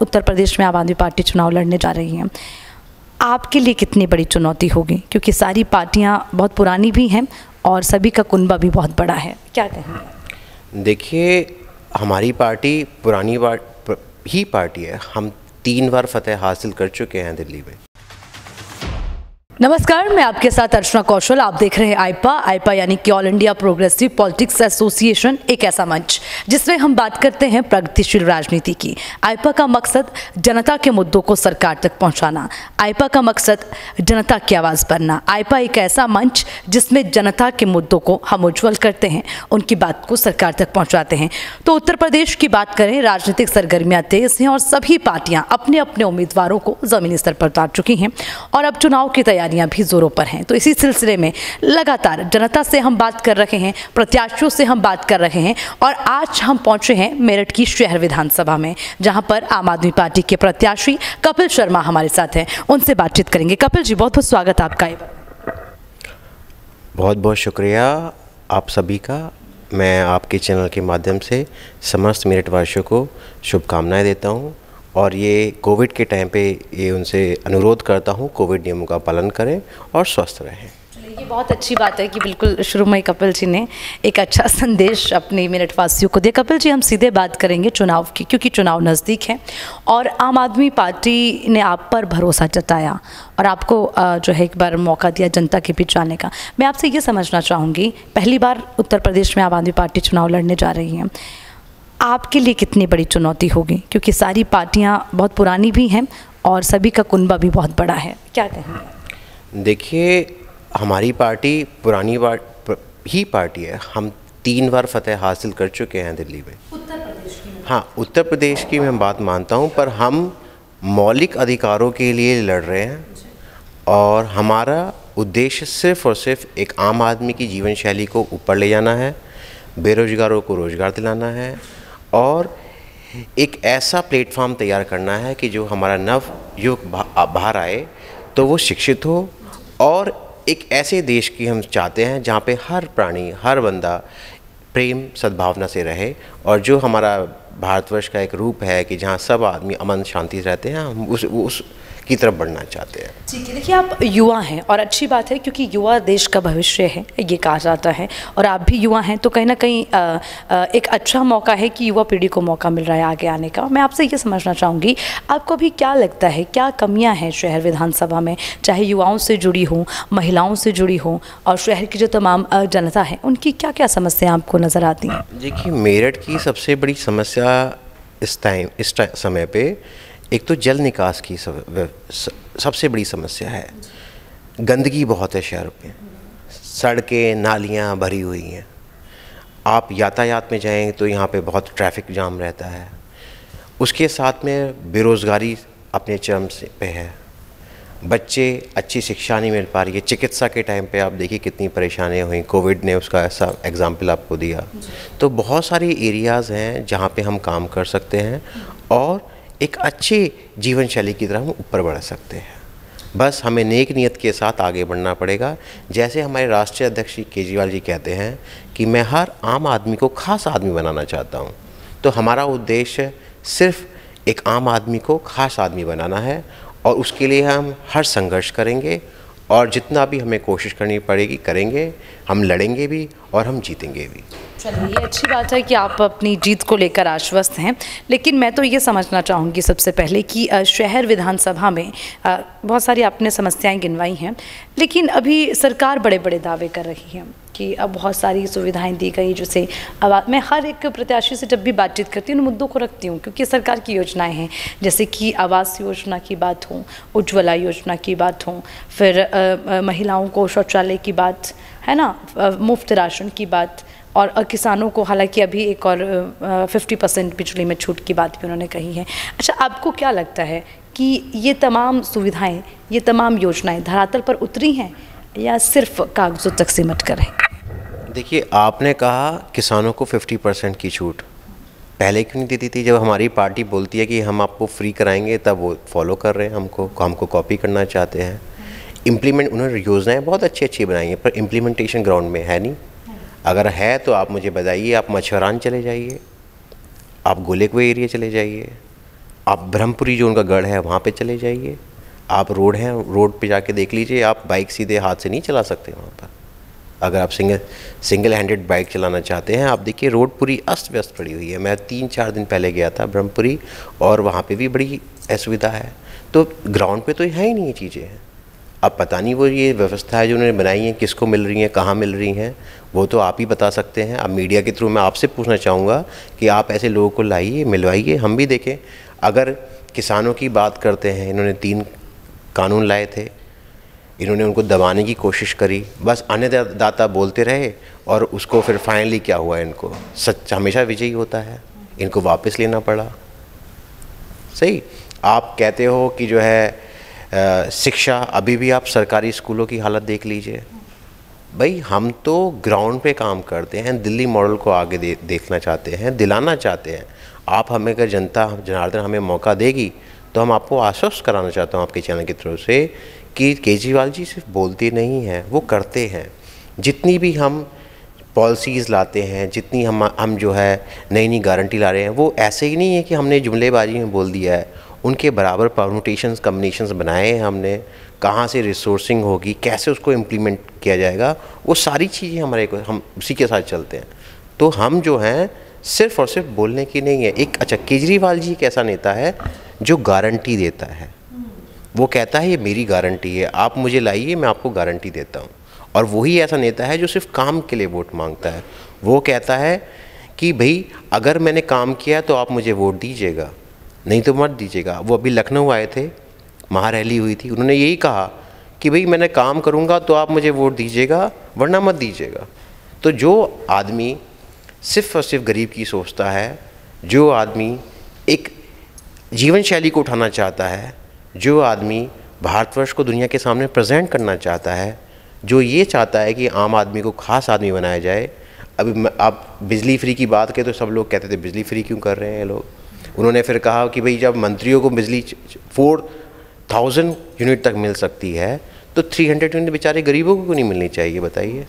उत्तर प्रदेश में आम आदमी पार्टी चुनाव लड़ने जा रही हैं, आपके लिए कितनी बड़ी चुनौती होगी? क्योंकि सारी पार्टियां बहुत पुरानी भी हैं और सभी का कुनबा भी बहुत बड़ा है, क्या कहेंगे? देखिए, हमारी पार्टी पुरानी ही पार्टी है। हम 3 बार फतेह हासिल कर चुके हैं दिल्ली में। नमस्कार, मैं आपके साथ अर्चना कौशल। आप देख रहे हैं आईपा यानी कि all India progressive politics association, एक ऐसा मंच जिसमें हम बात करते हैं प्रगतिशील राजनीति की। आईपा का मकसद जनता के मुद्दों को सरकार तक पहुंचाना, आईपा का मकसद जनता की आवाज़ बनना। आईपा एक ऐसा मंच जिसमें जनता के मुद्दों को हम उज्ज्वल करते हैं, उनकी बात को सरकार तक पहुँचाते हैं। तो उत्तर प्रदेश की बात करें, राजनीतिक सरगर्मियाँ तेज हैं और सभी पार्टियाँ अपने अपने उम्मीदवारों को ज़मीनी स्तर पर उतार चुकी हैं और अब चुनाव की तैयारियां भी जोरों पर हैं। तो इसी सिलसिले में लगातार जनता से हम बात कर रहे हैं, प्रत्याशियों से हम बात कर रहे हैं और आज हम पहुंचे हैं मेरठ की शहर विधानसभा में, जहां पर आम आदमी पार्टी के प्रत्याशी कपिल शर्मा हमारे साथ हैं। उनसे बातचीत करेंगे। कपिल जी, बहुत बहुत स्वागत आपका। बहुत बहुत शुक्रिया आप सभी का। मैं आपके चैनल के माध्यम से समस्त मेरठ वासियों को शुभकामनाएं देता हूं और ये कोविड के टाइम पे ये उनसे अनुरोध करता हूँ, कोविड नियमों का पालन करें और स्वस्थ रहें। ये बहुत अच्छी बात है कि बिल्कुल शुरू में कपिल जी ने एक अच्छा संदेश अपने मेरठ वासियों को दिया। कपिल जी, हम सीधे बात करेंगे चुनाव की, क्योंकि चुनाव नज़दीक है और आम आदमी पार्टी ने आप पर भरोसा जताया और आपको जो है एक बार मौका दिया जनता के बीच जाने का। मैं आपसे ये समझना चाहूँगी, पहली बार उत्तर प्रदेश में आम आदमी पार्टी चुनाव लड़ने जा रही हैं, आपके लिए कितनी बड़ी चुनौती होगी? क्योंकि सारी पार्टियां बहुत पुरानी भी हैं और सभी का कुनबा भी बहुत बड़ा है, क्या कहेंगे? देखिए, हमारी पार्टी पुरानी ही पार्टी है। हम 3 बार फतेह हासिल कर चुके हैं दिल्ली में। उत्तर प्रदेश की? हाँ, उत्तर प्रदेश की मैं बात मानता हूँ, पर हम मौलिक अधिकारों के लिए लड़ रहे हैं और हमारा उद्देश्य सिर्फ़ और सिर्फ एक आम आदमी की जीवन शैली को ऊपर ले जाना है, बेरोजगारों को रोज़गार दिलाना है और एक ऐसा प्लेटफॉर्म तैयार करना है कि जो हमारा नव युग बाहर आए तो वो शिक्षित हो और एक ऐसे देश की हम चाहते हैं जहाँ पे हर प्राणी, हर बंदा प्रेम सद्भावना से रहे और जो हमारा भारतवर्ष का एक रूप है कि जहाँ सब आदमी अमन शांति से रहते हैं, हम उस की तरफ बढ़ना चाहते हैं। ठीक है, देखिए आप युवा हैं और अच्छी बात है क्योंकि युवा देश का भविष्य है, ये कहा जाता है और आप भी युवा हैं, तो कहीं ना कहीं एक अच्छा मौका है कि युवा पीढ़ी को मौका मिल रहा है आगे आने का। मैं आपसे ये समझना चाहूँगी, आपको अभी क्या लगता है, क्या कमियाँ हैं शहर विधानसभा में, चाहे युवाओं से जुड़ी हों, महिलाओं से जुड़ी हों और शहर की जो तमाम जनता है, उनकी क्या क्या समस्याएँ आपको नज़र आती हैं? देखिए, मेरठ की सबसे बड़ी समस्या इस समय पे एक तो जल निकास की सबसे बड़ी समस्या है। गंदगी बहुत है शहर में, सड़कें नालियाँ भरी हुई हैं। आप यातायात में जाएं तो यहाँ पे बहुत ट्रैफिक जाम रहता है। उसके साथ में बेरोज़गारी अपने चरम पे है, बच्चे अच्छी शिक्षा नहीं मिल पा रही है। चिकित्सा के टाइम पे आप देखिए कितनी परेशानियाँ हुई, कोविड ने उसका ऐसा एग्जाम्पल आपको दिया। तो बहुत सारी एरियाज़ हैं जहाँ पे हम काम कर सकते हैं और एक अच्छी जीवन शैली की तरफ हम ऊपर बढ़ सकते हैं। बस हमें नेक नियत के साथ आगे बढ़ना पड़ेगा। जैसे हमारे राष्ट्रीय अध्यक्ष केजरीवाल जी कहते हैं कि मैं हर आम आदमी को खास आदमी बनाना चाहता हूं, तो हमारा उद्देश्य सिर्फ एक आम आदमी को खास आदमी बनाना है और उसके लिए हम हर संघर्ष करेंगे और जितना भी हमें कोशिश करनी पड़ेगी करेंगे। हम लड़ेंगे भी और हम जीतेंगे भी। चलिए, ये अच्छी बात है कि आप अपनी जीत को लेकर आश्वस्त हैं, लेकिन मैं तो ये समझना चाहूँगी सबसे पहले कि शहर विधानसभा में बहुत सारी आपने समस्याएं गिनवाई हैं, लेकिन अभी सरकार बड़े बड़े दावे कर रही है कि अब बहुत सारी सुविधाएं दी गई, जैसे अब मैं हर एक प्रत्याशी से जब भी बातचीत करती हूँ उन मुद्दों को रखती हूँ क्योंकि सरकार की योजनाएं हैं, जैसे कि आवास योजना की बात हो, उज्ज्वला योजना की बात हो, फिर महिलाओं को शौचालय की बात है ना, मुफ्त राशन की बात और किसानों को हालांकि अभी एक और 50% बिजली में छूट की बात भी उन्होंने कही है। अच्छा, आपको क्या लगता है कि ये तमाम सुविधाएं, ये तमाम योजनाएं धरातल पर उतरी हैं या सिर्फ कागजों तक सिमट कर है? देखिए, आपने कहा किसानों को 50% की छूट, पहले क्यों नहीं देती थी? जब हमारी पार्टी बोलती है कि हम आपको फ्री कराएंगे तब वो फॉलो कर रहे हैं, हमको कॉपी करना चाहते हैं। इम्प्लीमेंट उन्होंने योजनाएं बहुत अच्छी बनाई हैं पर इम्प्लीमेंटेशन ग्राउंड में है नहीं। अगर है तो आप मुझे बताइए। आप मछुआरान चले जाइए, आप गोलेकुए एरिया चले जाइए, आप ब्रह्मपुरी जो उनका गढ़ है वहाँ पे चले जाइए, आप रोड हैं, रोड पे जाके देख लीजिए, आप बाइक सीधे हाथ से नहीं चला सकते वहाँ पर। अगर आप सिंगल हैंडेड बाइक चलाना चाहते हैं, आप देखिए रोड पूरी अस्त व्यस्त पड़ी हुई है। मैं 3-4 दिन पहले गया था ब्रह्मपुरी, और वहाँ पे भी बड़ी असुविधा है। तो ग्राउंड पे तो है ही नहीं ये चीज़ें हैं। अब पता नहीं वो ये व्यवस्था है जो उन्होंने बनाई है किसको मिल रही हैं, कहाँ मिल रही हैं, वो तो आप ही बता सकते हैं। अब मीडिया के थ्रू मैं आपसे पूछना चाहूँगा कि आप ऐसे लोगों को लाइए, मिलवाइए, हम भी देखें। अगर किसानों की बात करते हैं, इन्होंने 3 कानून लाए थे, इन्होंने उनको दबाने की कोशिश करी, बस अन्नदाता बोलते रहे, और उसको फिर फाइनली क्या हुआ, इनको सच हमेशा विजयी होता है, इनको वापस लेना पड़ा। सही, आप कहते हो कि जो है शिक्षा, अभी भी आप सरकारी स्कूलों की हालत देख लीजिए। भाई हम तो ग्राउंड पे काम करते हैं, दिल्ली मॉडल को आगे देखना चाहते हैं, दिलाना चाहते हैं। आप हमें, अगर जनता जनार्दन हमें मौका देगी तो हम आपको आश्वस्त कराना चाहता हूँ आपके चैनल की तरफ से कि केजरीवाल जी सिर्फ बोलते नहीं हैं, वो करते हैं। जितनी भी हम पॉलिसीज़ लाते हैं, जितनी हम जो है नई नई गारंटी ला रहे हैं, वो ऐसे ही नहीं है कि हमने जुमलेबाजी में बोल दिया है। उनके बराबर परमुटेशंस कम्बिनेशंस बनाए हैं हमने, कहाँ से रिसोर्सिंग होगी, कैसे उसको इम्प्लीमेंट किया जाएगा, वो सारी चीज़ें हमारे को, हम उसी के साथ चलते हैं। तो हम जो हैं सिर्फ़ और सिर्फ बोलने की नहीं है। एक अच्छा, केजरीवाल जी एक ऐसा नेता है जो गारंटी देता है। वो कहता है ये मेरी गारंटी है, आप मुझे लाइए, मैं आपको गारंटी देता हूँ। और वही ऐसा नेता है जो सिर्फ काम के लिए वोट मांगता है। वो कहता है कि भाई अगर मैंने काम किया तो आप मुझे वोट दीजिएगा, नहीं तो मत दीजिएगा। वो अभी लखनऊ आए थे, महारैली हुई थी, उन्होंने यही कहा कि भाई मैंने काम करूँगा तो आप मुझे वोट दीजिएगा, वरना मत दीजिएगा। तो जो आदमी सिर्फ और सिर्फ गरीब की सोचता है, जो आदमी एक जीवन शैली को उठाना चाहता है, जो आदमी भारतवर्ष को दुनिया के सामने प्रेजेंट करना चाहता है, जो ये चाहता है कि आम आदमी को खास आदमी बनाया जाए। अभी आप बिजली फ्री की बात करें तो सब लोग कहते थे बिजली फ्री क्यों कर रहे हैं लोग। उन्होंने फिर कहा कि भाई जब मंत्रियों को बिजली 4000 यूनिट तक मिल सकती है तो 300 यूनिट बेचारे गरीबों को क्यों नहीं मिलनी चाहिए, बताइए।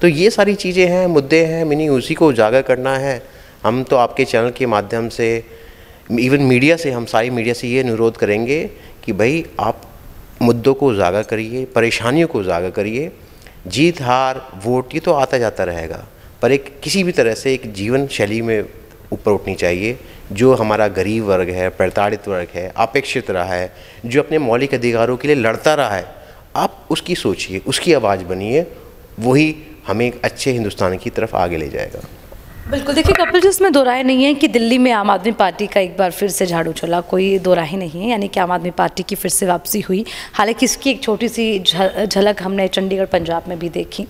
तो ये सारी चीज़ें हैं, मुद्दे हैं, मैंने उसी को उजागर करना है। हम तो आपके चैनल के माध्यम से, इवन मीडिया से, हम सारी मीडिया से ये अनुरोध करेंगे कि भाई आप मुद्दों को उजागर करिए, परेशानियों को उजागर करिए। जीत हार वोट ये तो आता जाता रहेगा, पर एक किसी भी तरह से एक जीवन शैली में ऊपर उठनी चाहिए। जो हमारा गरीब वर्ग है, प्रताड़ित वर्ग है, अपेक्षित रहा है, जो अपने मौलिक अधिकारों के लिए लड़ता रहा है, आप उसकी सोचिए, उसकी आवाज़ बनिए, वही हमें एक अच्छे हिंदुस्तान की तरफ आगे ले जाएगा। बिल्कुल, देखिए कपिल जी, इसमें दो राय नहीं है कि दिल्ली में आम आदमी पार्टी का एक बार फिर से झाड़ू चला, कोई दो राय नहीं है, यानी कि आम आदमी पार्टी की फिर से वापसी हुई। हालांकि इसकी एक छोटी सी झलक हमने चंडीगढ़ पंजाब में भी देखी।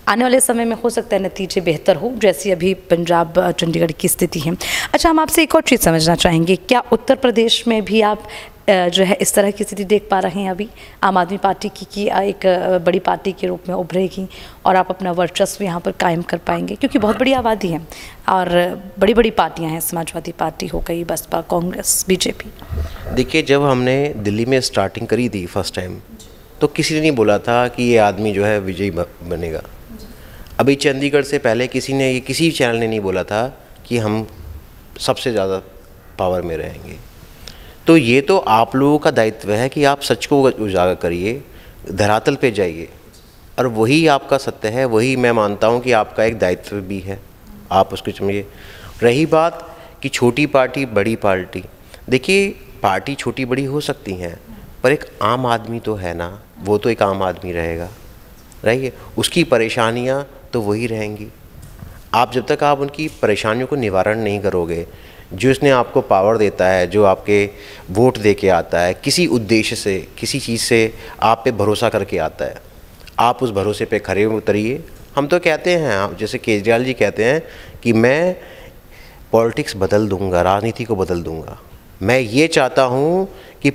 आने वाले समय में हो सकता है नतीजे बेहतर हो, जैसी अभी पंजाब चंडीगढ़ की स्थिति है। अच्छा, हम आपसे एक और चीज़ समझना चाहेंगे, क्या उत्तर प्रदेश में भी आप जो है इस तरह की स्थिति देख पा रहे हैं अभी आम आदमी पार्टी की एक बड़ी पार्टी के रूप में उभरेगी और आप अपना वर्चस्व यहाँ पर कायम कर पाएंगे? क्योंकि बहुत बड़ी आबादी है और बड़ी बड़ी पार्टियाँ हैं, समाजवादी पार्टी हो गई, बसपा, कांग्रेस, बीजेपी। देखिए, जब हमने दिल्ली में स्टार्टिंग करी थी फर्स्ट टाइम, तो किसी ने नहीं बोला था कि ये आदमी जो है विजयी बनेगा। अभी चंडीगढ़ से पहले किसी चैनल ने नहीं बोला था कि हम सबसे ज़्यादा पावर में रहेंगे। तो ये तो आप लोगों का दायित्व है कि आप सच को उजागर करिए, धरातल पे जाइए, और वही आपका सत्य है, वही मैं मानता हूँ कि आपका एक दायित्व भी है, आप उसको समझिए। रही बात कि छोटी पार्टी बड़ी पार्टी, देखिए पार्टी छोटी बड़ी हो सकती हैं, पर एक आम आदमी तो है ना, वो तो एक आम आदमी रहेगा, रहिए, उसकी परेशानियाँ तो वही रहेंगी। आप जब तक आप उनकी परेशानियों को निवारण नहीं करोगे, जो इसने आपको पावर देता है, जो आपके वोट दे के आता है, किसी उद्देश्य से, किसी चीज़ से आप पे भरोसा करके आता है, आप उस भरोसे पे खरे उतरिए। हम तो कहते हैं, जैसे केजरीवाल जी कहते हैं कि मैं पॉलिटिक्स बदल दूंगा, राजनीति को बदल दूंगा। मैं ये चाहता हूँ कि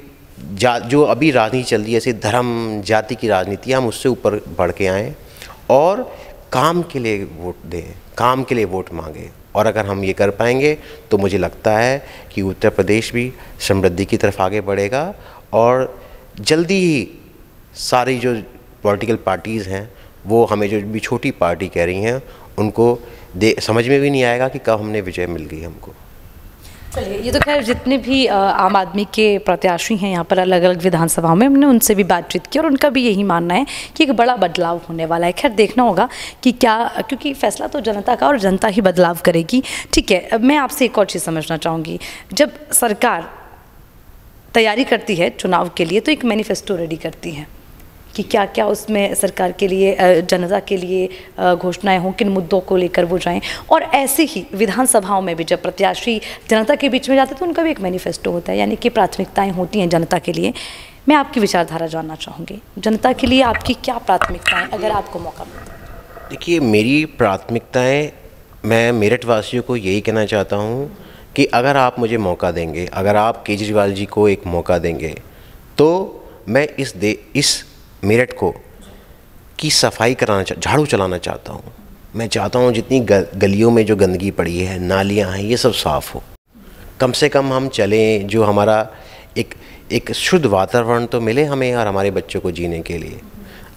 जो अभी राजनीति चल रही है, ऐसे धर्म जाति की राजनीति, हम उससे ऊपर बढ़ के आएँ और काम के लिए वोट दें, काम के लिए वोट मांगें। और अगर हम ये कर पाएंगे तो मुझे लगता है कि उत्तर प्रदेश भी समृद्धि की तरफ आगे बढ़ेगा, और जल्दी ही सारी जो पॉलिटिकल पार्टीज़ हैं, वो हमें जो भी छोटी पार्टी कह रही हैं, उनको समझ में भी नहीं आएगा कि कब हमने विजय मिल गई हमको। चलिए, ये तो खैर जितने भी आम आदमी के प्रत्याशी हैं यहाँ पर अलग अलग विधानसभाओं में, हमने उनसे भी बातचीत की और उनका भी यही मानना है कि एक बड़ा बदलाव होने वाला है। खैर देखना होगा कि क्या, क्योंकि फैसला तो जनता का और जनता ही बदलाव करेगी। ठीक है, अब मैं आपसे एक और चीज़ समझना चाहूँगी, जब सरकार तैयारी करती है चुनाव के लिए तो एक मैनिफेस्टो रेडी करती है कि क्या क्या उसमें सरकार के लिए, जनता के लिए घोषणाएं हों, किन मुद्दों को लेकर वो जाएं। और ऐसे ही विधानसभाओं में भी जब प्रत्याशी जनता के बीच में जाते हैं तो उनका भी एक मैनिफेस्टो होता है, यानी कि प्राथमिकताएं होती हैं जनता के लिए। मैं आपकी विचारधारा जानना चाहूँगी, जनता के लिए आपकी क्या प्राथमिकताएँ अगर आपको मौका मिले? देखिए, मेरी प्राथमिकताएँ, मैं मेरठ वासियों को यही कहना चाहता हूँ कि अगर आप मुझे मौका देंगे, अगर आप केजरीवाल जी को एक मौका देंगे तो मैं इस मेरठ को की सफाई कराना, झाड़ू चलाना चाहता हूँ। मैं चाहता हूँ जितनी गलियों में जो गंदगी पड़ी है, नालियाँ हैं, ये सब साफ़ हो। कम से कम हम चलें, जो हमारा एक शुद्ध वातावरण तो मिले हमें और हमारे बच्चों को जीने के लिए।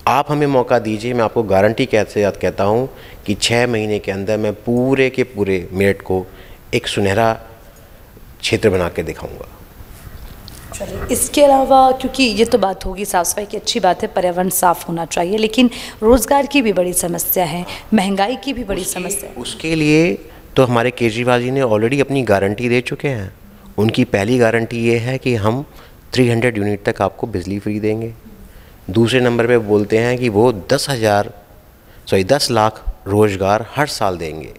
आप हमें मौका दीजिए, मैं आपको गारंटी कहता हूँ कि 6 महीने के अंदर मैं पूरे के पूरे मेरठ को एक सुनहरा क्षेत्र बना के दिखाऊँगा। चलिए, इसके अलावा, क्योंकि ये तो बात होगी साफ़ सफाई की, अच्छी बात है, पर्यावरण साफ़ होना चाहिए, लेकिन रोज़गार की भी बड़ी समस्या है, महंगाई की भी बड़ी समस्या है। उसके लिए तो हमारे केजरीवाल जी ने ऑलरेडी अपनी गारंटी दे चुके हैं। उनकी पहली गारंटी ये है कि हम 300 यूनिट तक आपको बिजली फ्री देंगे। दूसरे नंबर पे बोलते हैं कि वो 10 लाख रोज़गार हर साल देंगे।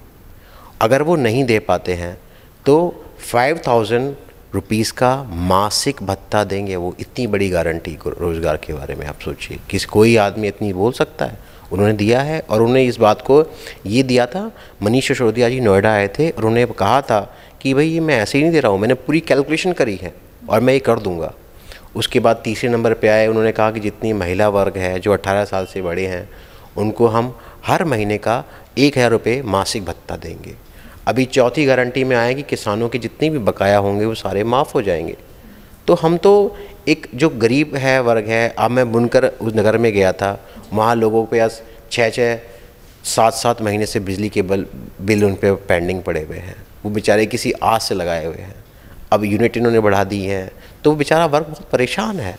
अगर वो नहीं दे पाते हैं तो 5000 रुपीज़ का मासिक भत्ता देंगे। वो इतनी बड़ी गारंटी रोज़गार के बारे में आप सोचिए, कोई आदमी इतनी बोल सकता है? उन्होंने दिया है। और उन्होंने इस बात को ये दिया था, मनीष सिसोदिया जी नोएडा आए थे, उन्होंने कहा था कि भाई ये मैं ऐसे ही नहीं दे रहा हूँ, मैंने पूरी कैलकुलेशन करी है और मैं ये कर दूँगा। उसके बाद तीसरे नंबर पे आए, उन्होंने कहा कि जितनी महिला वर्ग है जो 18 साल से बड़े हैं उनको हम हर महीने का 1000 रुपये मासिक भत्ता देंगे। अभी चौथी गारंटी में आया कि किसानों के जितने भी बकाया होंगे वो सारे माफ़ हो जाएंगे। तो हम तो एक जो गरीब है वर्ग है, अब मैं बुनकर उस नगर में गया था, वहाँ लोगों के पास 6-6, 7-7 महीने से बिजली के बिल उन पर पेंडिंग पड़े हुए हैं। वो बेचारे किसी आस से लगाए हुए हैं। अब यूनिट इन्होंने बढ़ा दी है तो वो बेचारा वर्ग बहुत परेशान है।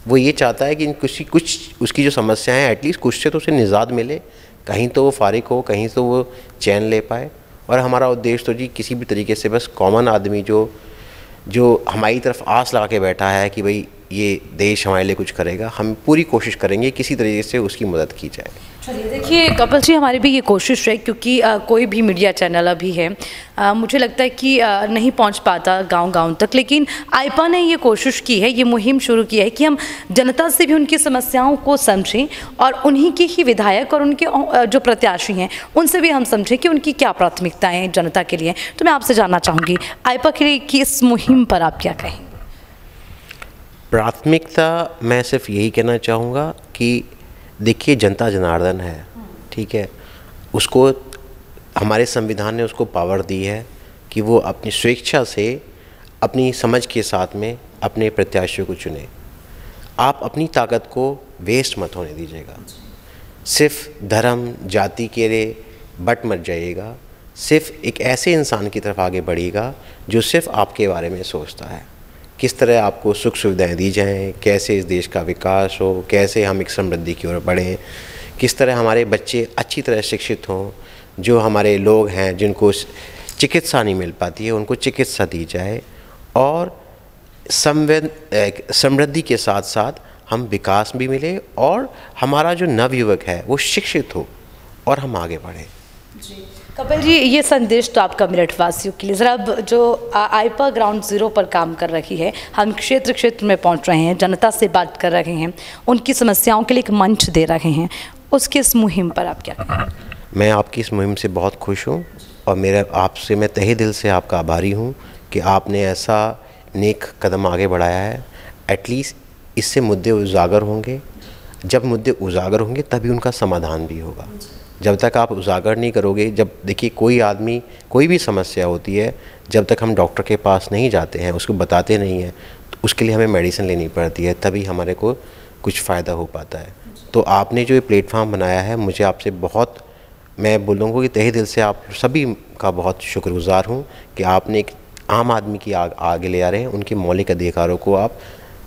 वो ये चाहता है कि कुछ उसकी जो समस्याएं हैं एटलीस्ट कुछ से तो उसे निजात मिले, कहीं तो वो फारिग हो, कहीं तो वो चैन ले पाए। और हमारा उद्देश्य तो जी किसी भी तरीके से बस कॉमन आदमी जो हमारी तरफ आस लगा के बैठा है कि भाई ये देश हमारे लिए कुछ करेगा, हम पूरी कोशिश करेंगे किसी तरीके से उसकी मदद की जाए। चलिए, देखिए कपिल जी, हमारी भी ये कोशिश है, क्योंकि कोई भी मीडिया चैनल अभी है, मुझे लगता है कि नहीं पहुंच पाता गांव-गांव तक, लेकिन आईपा ने ये कोशिश की है, ये मुहिम शुरू की है कि हम जनता से भी उनकी समस्याओं को समझें और उन्हीं के ही विधायक और उनके जो प्रत्याशी हैं उनसे भी हम समझें कि उनकी क्या प्राथमिकताएँ हैं जनता के लिए। तो मैं आपसे जानना चाहूँगी, आईपा की इस मुहिम पर आप क्या कहेंगे? प्राथमिकता मैं सिर्फ यही कहना चाहूँगा कि देखिए, जनता जनार्दन है, ठीक है, उसको हमारे संविधान ने उसको पावर दी है कि वो अपनी स्वेच्छा से, अपनी समझ के साथ में अपने प्रत्याशियों को चुने। आप अपनी ताकत को वेस्ट मत होने दीजिएगा। सिर्फ धर्म जाति के लिए बट मत जाइएगा। सिर्फ एक ऐसे इंसान की तरफ आगे बढ़िएगा जो सिर्फ आपके बारे में सोचता है, किस तरह आपको सुख सुविधाएं दी जाएं, कैसे इस देश का विकास हो, कैसे हम एक समृद्धि की ओर बढ़ें, किस तरह हमारे बच्चे अच्छी तरह शिक्षित हों, जो हमारे लोग हैं जिनको चिकित्सा नहीं मिल पाती है उनको चिकित्सा दी जाए, और समृद्धि के साथ साथ हम विकास भी मिले और हमारा जो नवयुवक है वो शिक्षित हो और हम आगे बढ़ें। जी कपिल जी, ये संदेश तो आपका मेरठ वासियों के लिए। ज़रा अब जो आईपा ग्राउंड ज़ीरो पर काम कर रही है, हम क्षेत्र क्षेत्र में पहुंच रहे हैं, जनता से बात कर रहे हैं, उनकी समस्याओं के लिए एक मंच दे रहे हैं, उसकी इस मुहिम पर आप क्या कहें? मैं आपकी इस मुहिम से बहुत खुश हूँ और आपसे मैं तहे दिल से आपका आभारी हूँ कि आपने ऐसा नेक कदम आगे बढ़ाया है। एटलीस्ट इससे मुद्दे उजागर होंगे, जब मुद्दे उजागर होंगे तभी उनका समाधान भी होगा। जब तक आप उजागर नहीं करोगे, जब देखिए कोई आदमी कोई भी समस्या होती है, जब तक हम डॉक्टर के पास नहीं जाते हैं, उसको बताते नहीं हैं, तो उसके लिए हमें मेडिसिन लेनी पड़ती है, तभी हमारे को कुछ फ़ायदा हो पाता है। तो आपने जो ये प्लेटफॉर्म बनाया है, मुझे आपसे बहुत, मैं बोलूँगा कि तहे दिल से आप सभी का बहुत शुक्रगुज़ार हूँ कि आपने एक आम आदमी की आगे ले आ रहे हैं, उनके मौलिक अधिकारों को आप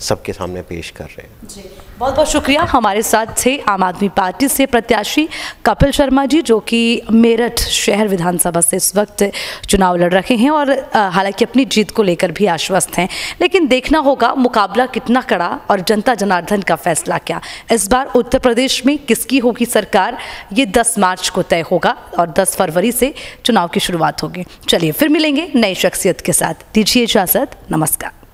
सबके सामने पेश कर रहे हैं। जी, बहुत बहुत शुक्रिया। हमारे साथ थे आम आदमी पार्टी से प्रत्याशी कपिल शर्मा जी, जो कि मेरठ शहर विधानसभा से इस वक्त चुनाव लड़ रहे हैं और हालांकि अपनी जीत को लेकर भी आश्वस्त हैं, लेकिन देखना होगा मुकाबला कितना कड़ा और जनता जनार्दन का फैसला क्या। इस बार उत्तर प्रदेश में किसकी होगी सरकार, ये 10 मार्च को तय होगा और 10 फरवरी से चुनाव की शुरुआत होगी। चलिए फिर मिलेंगे नई शख्सियत के साथ, दीजिए इजाज़त, नमस्कार।